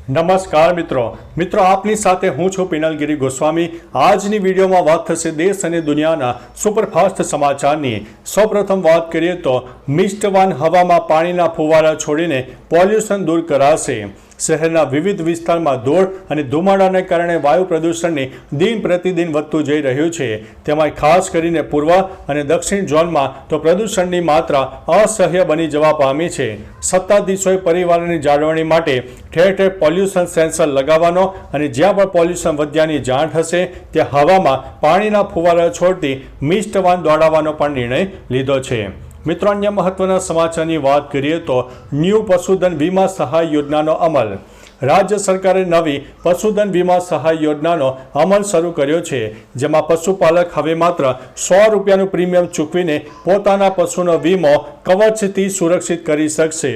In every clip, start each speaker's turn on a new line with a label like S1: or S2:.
S1: નમસ્કાર મિત્રો આપની સાથે હું છું પિનલગીરી ગોસ્વામી। આજની વિડીયોમાં વાત થશે દેશ અને દુનિયાના સુપરફાસ્ટ સમાચારની। સૌપ્રથમ વાત કરીએ તો મિસ્ટવાન હવામાં પાણીના ફુવારા છોડીને પોલ્યુશન દૂર કરાશે। શહેરના વિવિધ વિસ્તારમાં ધૂળ અને ધુમાડાને કારણે વાયુ પ્રદૂષણની દિન પ્રતિદિન વધતું જઈ રહ્યું છે। તેમાં ખાસ કરીને પૂર્વ અને દક્ષિણ ઝોનમાં તો પ્રદૂષણની માત્રા અસહ્ય બની જવા પામી છે। સત્તાધીશોએ પરિવારની જાળવણી માટે ઠેર ઠેર પોલ્યુશન સેન્સર લગાવવાનો અને જ્યાં પણ પોલ્યુશન વધ્યાની જાણ થશે ત્યાં હવામાં પાણીના ફુવારા છોડતી મિસ્ટવાન દોડાવવાનો પણ નિર્ણય લીધો છે। મિત્રો, અન્ય મહત્વના સમાચારની વાત કરીએ તો ન્યૂ પશુધન વીમા સહાય યોજનાનો અમલ। રાજ્ય સરકારે નવી પશુધન વીમા સહાય યોજનાનો અમલ શરૂ કર્યો છે, જેમાં પશુપાલક હવે માત્ર 100 રૂપિયાનું પ્રીમિયમ ચૂકવીને પોતાના પશુનો વીમો કવચથી સુરક્ષિત કરી શકશે।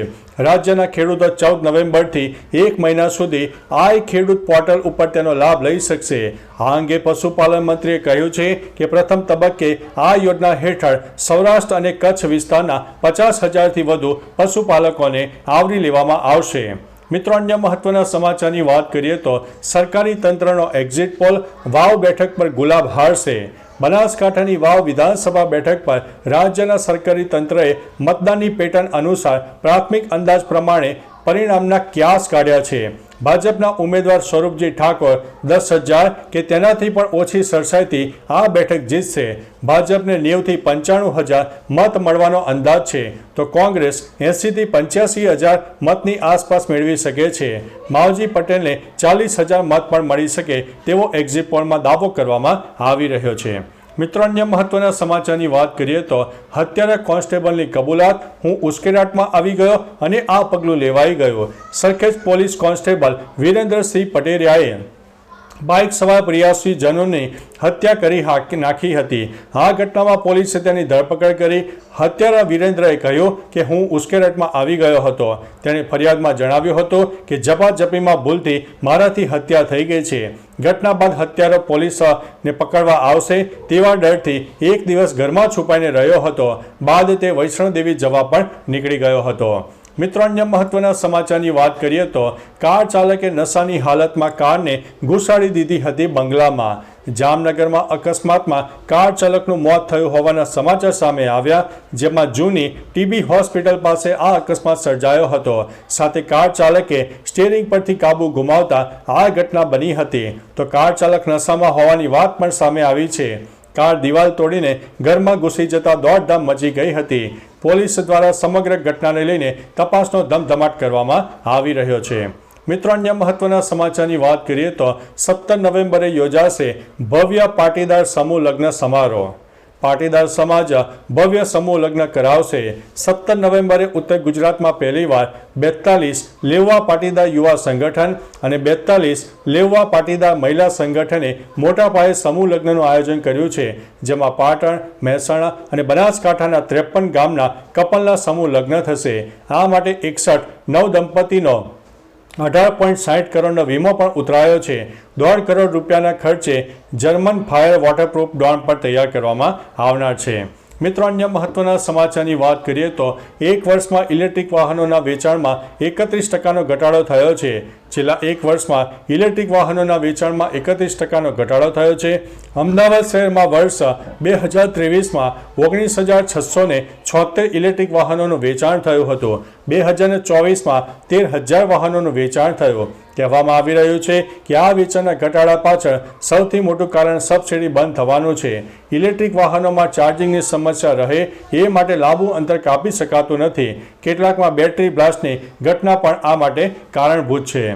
S1: રાજ્યના ખેડૂતો 14 નવેમ્બરથી 1 મહિના સુધી આઈ ખેડૂત પોર્ટલ ઉપર તેનો લાભ લઈ શકશે। આ અંગે પશુપાલન મંત્રીએ કહ્યું છે કે પ્રથમ તબક્કે આ યોજના હેઠળ સૌરાષ્ટ્ર અને કચ્છ વિસ્તારના 50,000થી વધુ પશુપાલકોને આવરી લેવામાં આવશે। મિત્રો, અન્ય મહત્વના સમાચારની વાત કરીએ તો સરકારી તંત્રનો એક્ઝિટ પોલ વાવ બેઠક પર ગુલાબ હારશે। બનાસકાંઠાની વાવ વિધાનસભા બેઠક પર રાજ્યના સરકારી તંત્રએ મતદાનની પેટર્ન અનુસાર પ્રાથમિક અંદાજ પ્રમાણે પરિણામના ક્યાસ કાઢ્યા છે। ભાજપના ઉમેદવાર સ્વરૂપજી ઠાકોર 10,000 કે તેનાથી પણ ઓછી સરસાઈથી આ બેઠક જીતશે। ભાજપને 90,000થી 95,000 મત મળવાનો અંદાજ છે, તો કોંગ્રેસ 80,000થી 85,000 મતની આસપાસ મેળવી શકે છે। માવજી પટેલને 40,000 મત પણ મળી શકે તેવો એક્ઝિટ પોલમાં દાવો કરવામાં આવી રહ્યો છે। મિત્રો, અન્ય મહત્વના સમાચારની વાત કરીએ તો હત્યારા કોન્સ્ટેબલની કબૂલાત, હું ઉશ્કેરાટમાં આવી ગયો અને આ પગલું લેવાઈ ગયું। સરખેજ પોલીસ કોન્સ્ટેબલ વિરેન્દ્રસિંહ પટેરિયાએ બાઇક સવાર પ્રિયાસી જનોની હત્યા કરી નાખી હતી। આ ઘટનામાં પોલીસે તેની ધરપકડ કરી। હત્યારા વિરેન્દ્રએ કહ્યું કે હું ઉશ્કેરાટમાં આવી ગયો હતો। તેણે ફરિયાદમાં જણાવ્યું હતું કે ઝપાઝપીમાં ભૂલથી મારાથી હત્યા થઈ ગઈ છે। ઘટના બાદ હત્યારો પોલીસને પકડવા આવશે તેવા ડરથી એક દિવસ ઘરમાં છુપાઈને રહ્યો હતો। બાદ તે વૈષ્ણોદેવી જવા પણ નીકળી ગયો હતો। મિત્રો, અન્ય મહત્વના સમાચારની વાત કરીએ તો કાર ચાલકે નશાની હાલતમાં કારને ઘુસાડી દીધી હતી બંગલામાં। જામનગરમાં અકસ્માતમાં કાર ચાલકનું મોત થયું હોવાના સમાચાર સામે આવ્યા, જેમાં જૂની ટીબી હોસ્પિટલ પાસે આ અકસ્માત સર્જાયો હતો। સાથે કાર ચાલકે સ્ટીયરિંગ પરથી કાબુ ગુમાવતા આ ઘટના બની હતી, તો કાર ચાલક નશામાં હોવાની વાત પણ સામે આવી છે। કાર દિવાલ તોડીને ઘરમાં ઘૂસી જતા દોડધામ મચી ગઈ હતી। પોલીસ દ્વારા સમગ્ર ઘટનાને લઈને તપાસનો ધમધમાટ કરવામાં આવી રહ્યો છે। મિત્રો, અન્ય મહત્વના સમાચારની વાત કરીએ તો 17 નવેમ્બરે યોજાશે ભવ્ય પાટીદાર સમૂહ લગ્ન સમારોહ। પાટીદાર સમાજ ભવ્ય સમૂહ લગ્ન કરાવશે। 17 નવેમ્બરે ઉત્તર ગુજરાતમાં પહેલીવાર 42 લેવવા પાટીદાર યુવા સંગઠન અને 42 લેવવા પાટીદાર મહિલા સંગઠને મોટા પાયે સમૂહ લગ્નનું આયોજન કર્યું છે, જેમાં પાટણ, મહેસાણા અને બનાસકાંઠાના 53 ગામના કપલના સમૂહ લગ્ન થશે। આ માટે 61 નવદંપતીનો 18.60 કરોડનો વીમો પણ ઉતરાયો છે। 1.5 કરોડ રૂપિયાના ખર્ચે જર્મન ફાયર વોટરપ્રૂફ ડ્રોન પણ તૈયાર કરવામાં આવનાર છે। મિત્રો, અન્ય મહત્વના સમાચારની વાત કરીએ તો એક વર્ષમાં ઇલેક્ટ્રિક વાહનોના વેચાણમાં 31% ઘટાડો થયો છે। છેલ્લા એક વર્ષમાં ઇલેક્ટ્રિક વાહનોના વેચાણમાં 31% ઘટાડો થયો છે। અમદાવાદ શહેરમાં વર્ષ 2023માં 19,676 ઇલેક્ટ્રિક વાહનોનું વેચાણ થયું હતું। 2024માં 13,000 વાહનોનું વેચાણ થયું। કહેવામાં આવી રહ્યું છે કે આ વેચાણના ઘટાડા પાછળ સૌથી મોટું કારણ સબસિડી બંધ થવાનું છે। ઇલેક્ટ્રિક વાહનોમાં ચાર્જિંગની સમસ્યા રહે એ માટે લાંબુ અંતર કાપી શકાતું નથી। કેટલાકમાં બેટરી બ્લાસ્ટની ઘટના પણ આ માટે કારણભૂત છે।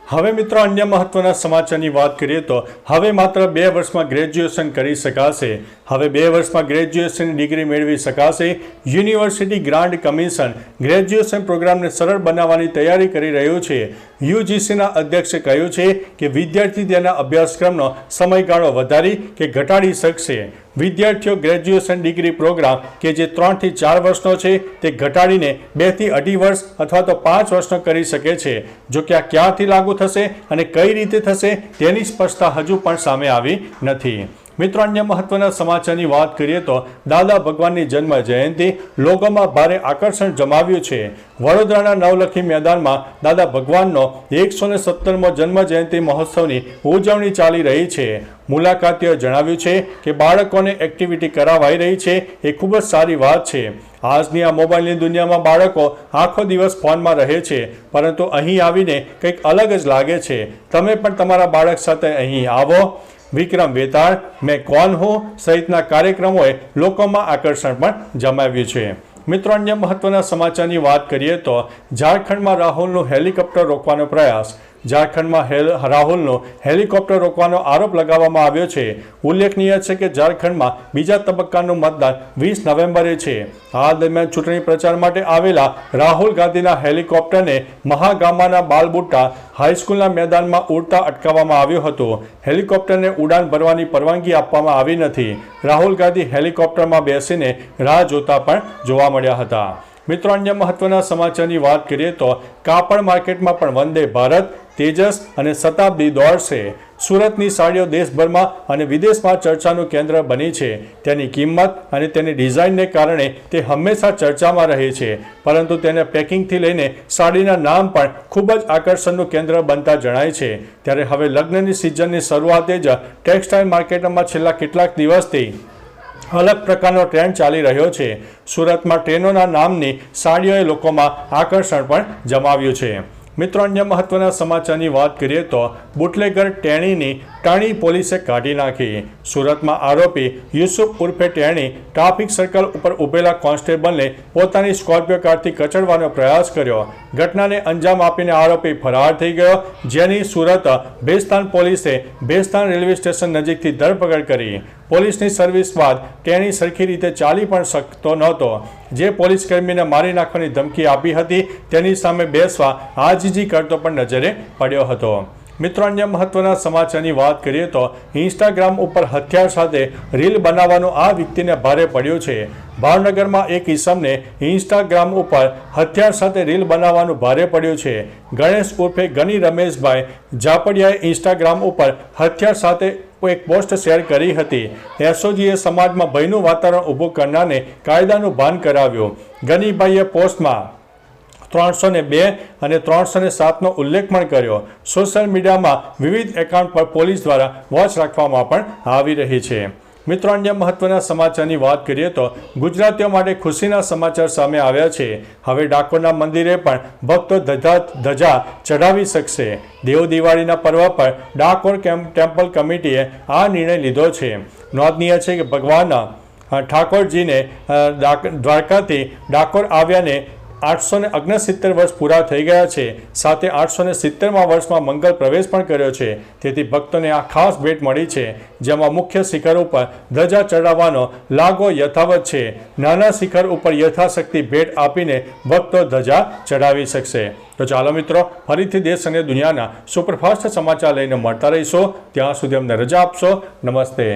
S1: હવે મિત્રો, અન્ય મહત્વના સમાચારની વાત કરીએ તો હવે માત્ર 2 વર્ષમાં ગ્રેજ્યુએશન કરી શકાશે। હવે 2 વર્ષમાં ગ્રેજ્યુએશનની ડિગ્રી મેળવી શકાશે। યુનિવર્સિટી ગ્રાન્ટ કમિશન ગ્રેજ્યુએશન પ્રોગ્રામને સરળ બનાવવાની તૈયારી કરી રહ્યું છે। યુજીસીના અધ્યક્ષે કહ્યું છે કે વિદ્યાર્થી તેના અભ્યાસક્રમનો સમયગાળો વધારી કે ઘટાડી શકશે। વિદ્યાર્થીઓ ગ્રેજ્યુએશન ડિગ્રી પ્રોગ્રામ કે જે 3 થી 4 વર્ષનો છે તે ઘટાડીને 2 થી 2.5 વર્ષ અથવા તો 5 વર્ષનો કરી શકે છે। જો કે આ ક્યારથી લાગુ થશે અને કઈ રીતે થશે તેની સ્પષ્ટતા હજુ પણ સામે આવી નથી। મિત્રો, અન્ય મહત્વના સમાચારની વાત કરીએ તો દાદા ભગવાનની જન્મ જયંતિ લોકોમાં ભારે આકર્ષણ જમાવ્યું છે. વડોદરાના નવલખી મેદાનમાં દાદા ભગવાનનો 117મો જન્મ જયંતિ મહોત્સવની ઉજવણી ચાલી રહી છે. મુલાકાતીઓએ જણાવ્યું છે કે બાળકોને એક્ટિવિટી કરાવાઈ રહી છે, એ ખૂબ જ સારી વાત છે. આજની આ મોબાઈલની દુનિયામાં બાળકો આખો દિવસ ફોનમાં રહે છે, પરંતુ અહીં આવીને કંઈક અલગ જ લાગે છે. તમે પણ તમારા બાળક સાથે અહીં આવો. વિક્રમ વેતાળ, મેં કોણ હું સહિતના કાર્યક્રમોએ લોકોમાં આકર્ષણ પણ જમાવ્યું છે. મિત્રો, અન્ય મહત્વના સમાચારની વાત કરીએ તો ઝારખંડમાં રાહુલનું હેલિકોપ્ટર રોકવાનો પ્રયાસ. ઝારખંડમાં રાહુલનો હેલિકોપ્ટર રોકવાનો આરોપ લગાવવામાં આવ્યો છે. ઉલ્લેખનીય છે કે ઝારખંડમાં બીજા તબક્કાનું મતદાન 20 નવેમ્બરે છે. આ દરમિયાન ચૂંટણી પ્રચાર માટે આવેલા રાહુલ ગાંધીના હેલિકોપ્ટરને મહાગામાના બાલબુટ્ટા હાઈસ્કૂલના મેદાનમાં ઉડતા અટકાવવામાં આવ્યું હતું. હેલિકોપ્ટરને ઉડાન ભરવાની પરવાનગી આપવામાં આવી નથી. રાહુલ ગાંધી હેલિકોપ્ટરમાં બેસીને રાહ જોતા પણ જોવા મળ્યા હતા. મિત્રો, અન્ય મહત્વના સમાચારની વાત કરીએ તો કાપડ માર્કેટમાં પણ વંદે ભારત, તેજસ અને શતાબ્દી દોડશે. સુરતની સાડીઓ દેશભરમાં અને વિદેશમાં ચર્ચાનું કેન્દ્ર બની છે. તેની કિંમત અને તેની ડિઝાઇનને કારણે તે હંમેશા ચર્ચામાં રહે છે, પરંતુ તેને પેકિંગથી લઈને સાડીના નામ પણ ખૂબ જ આકર્ષણનું કેન્દ્ર બનતા જણાય છે. ત્યારે હવે લગ્નની સિઝનની શરૂઆતે જ ટેક્સટાઇલ માર્કેટમાં છેલ્લા કેટલાક દિવસથી અલગ પ્રકારનો ટ્રેન્ડ ચાલી રહ્યો છે. સુરતમાં ટ્રેનોના નામની સાડીઓએ લોકોમાં આકર્ષણ પણ જમાવ્યું છે. મિત્રો, અન્ય મહત્વના સમાચારની વાત કરીએ તો બુટલેગર ટેણીની ટાણી પોલીસે કાઢી નાખી. સુરતમાં આરોપી યુસુફ ઉર્ફે ટેણી ટ્રાફિક સર્કલ ઉપર ઉભેલા કોન્સ્ટેબલને પોતાની સ્કોર્પિયો કારથી કચડવાનો પ્રયાસ કર્યો. ઘટનાને અંજામ આપીને આરોપી ફરાર થઈ ગયો, જેની સુરત ભેસ્તાન પોલીસે ભેસ્તાન રેલવે સ્ટેશન નજીકથી ધરપકડ કરી. પોલીસની સર્વિસ બાદ ટેણી સરખી રીતે ચાલી પણ શકતો નહોતો. જે પોલીસ કર્મીને મારી નાખવાની ધમકી આપી હતી તેની સામે બેસવા આજીજી કરતો પણ નજરે પડ્યો હતો. મિત્રો, અન્ય મહત્વના સમાચારની વાત કરીએ તો ઇન્સ્ટાગ્રામ ઉપર હથિયાર સાથે રીલ બનાવવાનું આ વ્યક્તિને ભારે પડ્યું છે. ભાવનગરમાં એક ઈસમને ઇન્સ્ટાગ્રામ ઉપર હથિયાર સાથે રીલ બનાવવાનું ભારે પડ્યું છે. ગણેશ ઉર્ફે ગની રમેશભાઈ જાપડિયાએ ઇન્સ્ટાગ્રામ ઉપર હથિયાર સાથે એક પોસ્ટ શેર કરી હતી. એસઓજીએ સમાજમાં ભયનું વાતાવરણ ઊભું કરનારને કાયદાનું ભાન કરાવ્યું. ગનીભાઈએ પોસ્ટમાં 302 અને 307નો ઉલ્લેખ પણ કર્યો. સોશિયલ મીડિયામાં વિવિધ એકાઉન્ટ પર પોલીસ દ્વારા વોચ રાખવામાં પણ આવી રહી છે. મિત્રો, અન્ય મહત્વના સમાચારની વાત કરીએ તો ગુજરાતીઓ માટે ખુશીના સમાચાર સામે આવ્યા છે. હવે ડાકોરના મંદિરે પણ ભક્તો ધજા ચઢાવી શકશે. દેવ દિવાળીના પર્વ પર ડાકોર ટેમ્પલ કમિટીએ આ નિર્ણય લીધો છે. નોંધનીય છે કે ભગવાન ઠાકોરજીને દ્વારકાથી ડાકોર આવ્યાને 869 વર્ષ પૂરા થઈ ગયા છે. સાથે 870મા વર્ષમાં મંગલ પ્રવેશ પણ કર્યો છે. તેથી ભક્તોને આ ખાસ ભેટ મળી છે, જેમાં મુખ્ય શિખર ઉપર ધજા ચડાવવાનો લાગો યથાવત છે. નાના શિખર ઉપર યથાશક્તિ ભેટ આપીને ભક્તો ધજા ચડાવી શકશે. તો ચાલો મિત્રો, ફરીથી દેશ અને દુનિયાના સુપરફાસ્ટ સમાચાર લઈને મળતા રહીશો. ત્યાં સુધી અમને રજા આપશો. નમસ્તે.